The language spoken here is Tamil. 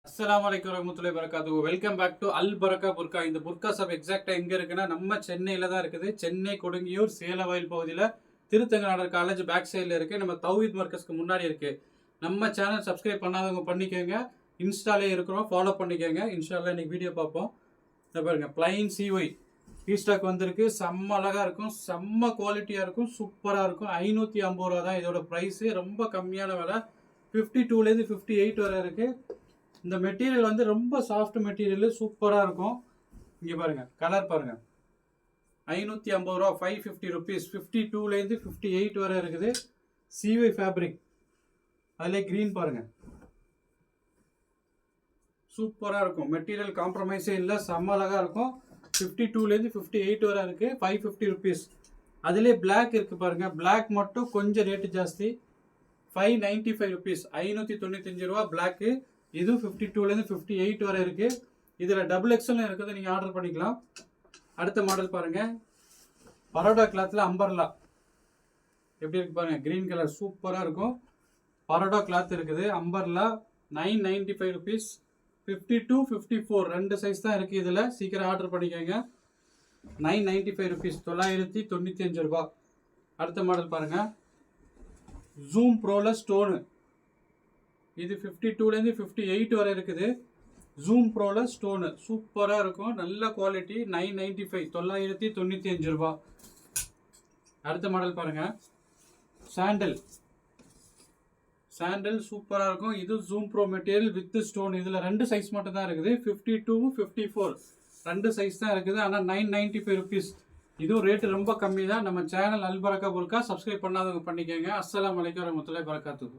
அஸ்ஸலாமு அலைக்கும் வரஹ்மத்துல்லாஹி வபரகாத்துஹு. வெல்கம் பேக் டு அல் பரக்கா புர்கா. இந்த புர்கா ஷாப் எக்ஸாக்டா எங்க இருக்குன்னா நம்ம சென்னையில தான் இருக்குது. சென்னை கொடுங்கியூர் சேலவயல் பகுதியில் திருத்தங்கநாடர் காலேஜ் பேக் சைடில் இருக்கு. நம்ம தௌஹீத் மர்கஸ்க்கு முன்னாடி இருக்கு. நம்ம சேனல் சப்ஸ்கிரைப் பண்ணாதவங்க பண்ணிக்கோங்க. இன்ஸ்டாலே இருக்கிறோம், ஃபாலோ பண்ணிக்கோங்க. இன்ஷால்லா இன்னைக்கு வீடியோ பார்ப்போம். இதை பாருங்க, பிளைன் சிஒய் ஸ்டாக் வந்திருக்கு. செம்ம அழகா இருக்கும், செம்ம குவாலிட்டியா இருக்கும், சூப்பரா இருக்கும். 550 ரூபா தான் இதோட பிரைஸ். ரொம்ப கம்மியான விலை. 52லேருந்து 58 வரை இருக்கு. இந்த மெட்டீரியல் வந்து ரொம்ப சாஃப்ட் மெட்டீரியல், சூப்பராக இருக்கும். இங்கே பாருங்க, கலர் பாருங்க. 550 ரூபா, 550 ருபீஸ். 52லேருந்து 58 வரை இருக்குது. சிஒய் ஃபேப்ரிக், அதில் க்ரீன் பாருங்க, சூப்பராக இருக்கும். மெட்டீரியல் காம்ப்ரமைஸே இல்லை, செம்ம அழகாக இருக்கும். 52லேருந்து 58 வரை இருக்குது. 550 ருபீஸ். அதிலே பிளாக் இருக்குது பாருங்க. பிளாக் மட்டும் கொஞ்சம் ரேட்டு ஜாஸ்தி. 595 ருபீஸ், 595 ரூபா பிளாக்கு. இதுவும் 52லேருந்து 58 வரை இருக்கு. இதில் டபுள் எக்ஸல் இருக்குது, நீங்கள் ஆர்டர் பண்ணிக்கலாம். அடுத்த மாடல் பாருங்க, பரோடா கிளாத்தில் அம்பர்லா எப்படி இருக்கு பாருங்க. கிரீன் கலர் சூப்பராக இருக்கும். பரோடா கிளாத் இருக்குது, அம்பர்லா. 995 ருபீஸ். 52, 54 ரெண்டு சைஸ் தான் இருக்குது. இதில் சீக்கிரம் ஆர்டர் பண்ணிக்கோங்க. 995 ருபீஸ், 995 ரூபா. அடுத்த மாடல் பாருங்க, ஜூம் ப்ரோல ஸ்டோனு. இது 52லேருந்து 58 வரை இருக்குது. ஜூம் ப்ரோல ஸ்டோனு சூப்பராக இருக்கும், நல்ல குவாலிட்டி. 995, 995 ரூபா. அடுத்த மாடல் பாருங்க, சாண்டல். சாண்டல் சூப்பராக இருக்கும். இது zoom bro material with stone. இதில் ரெண்டு சைஸ் மட்டும் தான் இருக்குது. 52, 54 ரெண்டு சைஸ் தான் இருக்குது. ஆனால் 995 ருபீஸ். இதுவும் ரேட்டு ரொம்ப கம்மி தான். நம்ம channel Al Baraka burqa subscribe பண்ணாதவங்க பண்ணிக்கோங்க. அஸ்ஸலாமு அலைக்கும் வரஹ்மத்துல்லாஹி வபரகாத்துஹு.